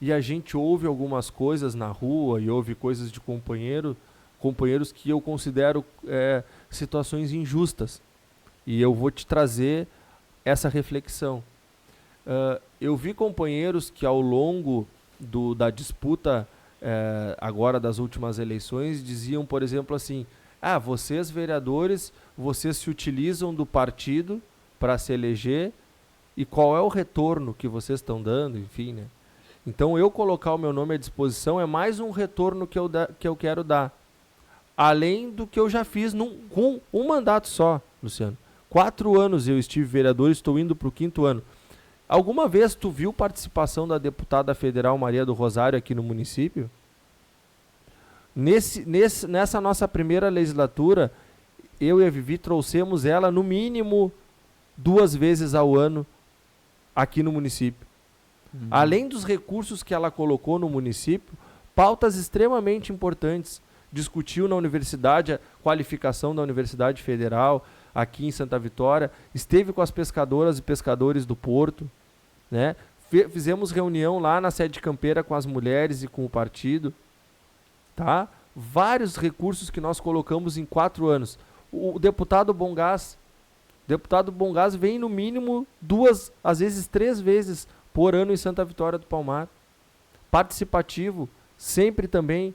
e a gente ouve algumas coisas na rua e ouve coisas de companheiros que eu considero situações injustas. E eu vou te trazer essa reflexão. Eu vi companheiros que ao longo da disputa agora das últimas eleições diziam, por exemplo, assim: vocês vereadores, vocês se utilizam do partido para se eleger e qual é o retorno que vocês estão dando, enfim, né? Então eu colocar o meu nome à disposição é mais um retorno que eu quero dar. Além do que eu já fiz com um mandato só, Luciano. 4 anos eu estive vereador, estou indo para o 5º ano. Alguma vez tu viu participação da deputada federal Maria do Rosário aqui no município? Nessa nossa primeira legislatura, eu e a Vivi trouxemos ela no mínimo 2 vezes ao ano aqui no município. Além dos recursos que ela colocou no município, pautas extremamente importantes. Discutiu na universidade a qualificação da Universidade Federal aqui em Santa Vitória, esteve com as pescadoras e pescadores do Porto, né? Fizemos reunião lá na sede campeira com as mulheres e com o partido, tá? Vários recursos que nós colocamos em 4 anos. O deputado Bongás vem no mínimo 2, às vezes 3 vezes por ano em Santa Vitória do Palmar. Participativo, sempre também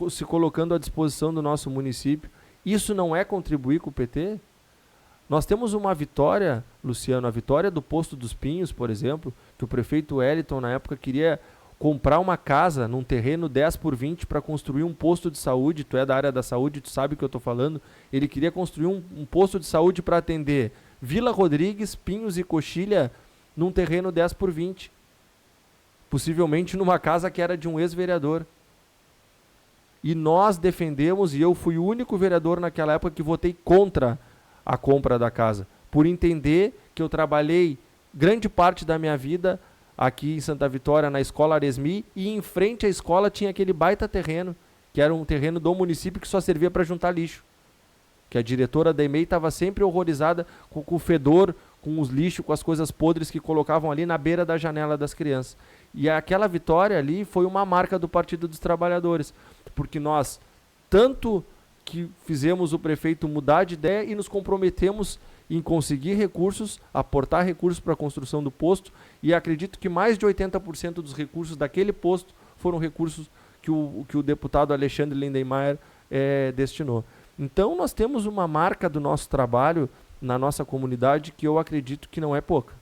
se colocando à disposição do nosso município. Isso não é contribuir com o PT? Nós temos uma vitória, Luciano, a vitória do Posto dos Pinhos, por exemplo, que o prefeito Wellington, na época, queria comprar uma casa num terreno 10x20 para construir um posto de saúde. Tu é da área da saúde, tu sabe o que eu estou falando. Ele queria construir um posto de saúde para atender Vila Rodrigues, Pinhos e Coxilha num terreno 10x20. Possivelmente numa casa que era de um ex-vereador. E nós defendemos, e eu fui o único vereador naquela época que votei contra a compra da casa, por entender que eu trabalhei grande parte da minha vida aqui em Santa Vitória, na escola Aresmi, e em frente à escola tinha aquele baita terreno, que era um terreno do município que só servia para juntar lixo. Que a diretora da EMEI estava sempre horrorizada com o fedor, com os lixos, com as coisas podres que colocavam ali na beira da janela das crianças. E aquela vitória ali foi uma marca do Partido dos Trabalhadores, porque nós tanto que fizemos o prefeito mudar de ideia e nos comprometemos em conseguir recursos, aportar recursos para a construção do posto, e acredito que mais de 80% dos recursos daquele posto foram recursos que o deputado Alexandre Lindenmayer destinou. Então nós temos uma marca do nosso trabalho na nossa comunidade que eu acredito que não é pouca.